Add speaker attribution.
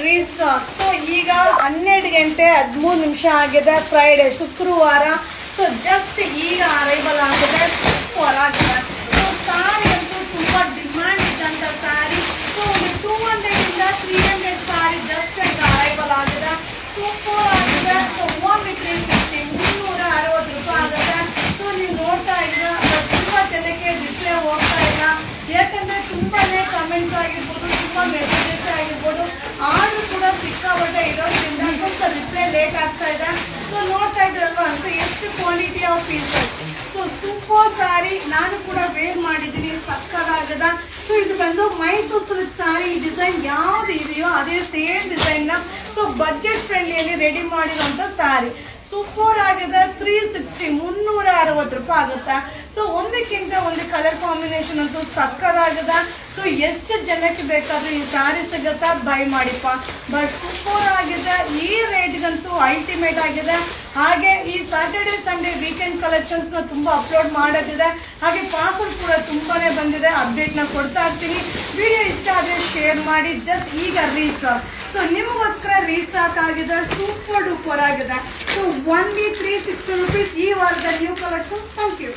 Speaker 1: Restock. So ಈಗ 12 ಗಂಟೆ 13 ನಿಮಿಷ ಆಗಿದೆ, ಫ್ರೈಡೆ ಶುಕ್ರವಾರ. ಸೊ ಜಸ್ಟ್ ಈಗ ಅರೈವಲ್ ಆಗಿದೆ, ಸೂಪರ್ ಆಗಿದೆ. ಸೊ ಸಾರಿ ಅಂತೂ ತುಂಬ ಡಿಮ್ಯಾಂಡ್ ಇದ್ದಂಥ ಸ್ಯಾರಿ. ಸೊ ಒಂದು 200 ಇಂದ 300 ಸಾರಿ ಜಸ್ಟ್ ಈಗ ಅರೈವಲ್ ಆಗಿದೆ, ಸೂಪರ್ ಆಗಿದೆ. ಸೊ 360 360 ರೂಪಾಯಿ ಆಗುತ್ತೆ. ಸೊ ನೀವು ನೋಡ್ತಾ ಇದ್ದೀರಾ, ತುಂಬ ಜನಕ್ಕೆ ಡಿಸ್ಪ್ಲೇ ಹೋಗ್ತಾ ಇಲ್ಲ, ಯಾಕಂದರೆ ತುಂಬಾ ಕಮೆಂಟ್ಸ್ ಆಗಿರ್ಬೋದು, ತುಂಬ ಮೆಸೇಜಸ್ ಆಗಿರ್ಬೋದು, ಆರ್ಡರ್ ಕೂಡ ಸಿಕ್ಕಾಪಟ್ಟೆ ಇರೋದ್ರಿಂದ ಸ್ವಲ್ಪ ರಿಪ್ಲೈ ಲೇಟ್ ಆಗ್ತಾ ಇದೆ. ಸೊ ನೋಡ್ತಾ ಇದ್ರಲ್ವಾ, ಸೊ ಎಷ್ಟು quality of pieces. So super sari, ನಾನು ಕೂಡ ವೇರ್ ಮಾಡಿದ್ದೀನಿ, ಸಕ್ಕತ್ತಾಗದ. ಸೊ ಇದು ಬಂದು ಮೈಸೂರು ಸಿಲ್ಕ್ ಸ್ಯಾರಿ. ಡಿಸೈನ್ ಯಾವ್ದು ಇದೆಯೋ ಅದೇ ಸೇಮ್ ಡಿಸೈನ್ನ ಸೊ ಬಜೆಟ್ ಫ್ರೆಂಡ್ಲಿಯಲ್ಲಿ ರೆಡಿ ಮಾಡಿರೋಂಥ ಸ್ಯಾರಿ. ಸೂಪರ್ ಆಗಿದೆ. 360 360 ರೂಪಾಯಿ ಆಗುತ್ತೆ. ಸೊ ಒಂದಕ್ಕಿಂತ ಒಂದು ಕಲರ್ ಕಾಂಬಿನೇಷನ್ ಅಂತೂ ಸಕ್ಕತ್ತಾಗಿದೆ. ಸೊ ಎಷ್ಟು ಜನಕ್ಕೆ ಬೇಕಾದ್ರೂ ಈ ಸ್ಯಾರಿ ಸಿಗುತ್ತಾ, ಬೈ ಮಾಡಿಪ್ಪ. ಬಟ್ ಸೂಪರ್ ಆಗಿದೆ, ಈ ರೇಟ್ಗಂತೂ ಅಲ್ಟಿಮೇಟ್ ಆಗಿದೆ. ಹಾಗೆ ಈ ಸ್ಯಾಟರ್ಡೆ ಸಂಡೇ ವೀಕೆಂಡ್ ಕಲೆಕ್ಷನ್ಸ್ನ ತುಂಬ ಅಪ್ಲೋಡ್ ಮಾಡೋದಿದೆ. ಹಾಗೆ ಪಾರ್ಸಲ್ ಕೂಡ ತುಂಬಾ ಬಂದಿದೆ, ಅಪ್ಡೇಟ್ನ ಕೊಡ್ತಾ ಇರ್ತೀನಿ. ವಿಡಿಯೋ ಇಷ್ಟ ಆದರೆ ಶೇರ್ ಮಾಡಿ. ಜಸ್ಟ್ ಈಗ ರೀಸ್ಟಾಕ್. ಸೊ ನಿಮಗೋಸ್ಕರ ರೀಸ್ಟಾಕ್ ಆಗಿದೆ, ಸೂಪರ್ ಡೂಪರ್ ಆಗಿದೆ. ಸೊ 1 360 ರೂಪೀಸ್ ಈ ವಾರದ ನ್ಯೂ ಕಲೆಕ್ಷನ್ಸ್. Thank you.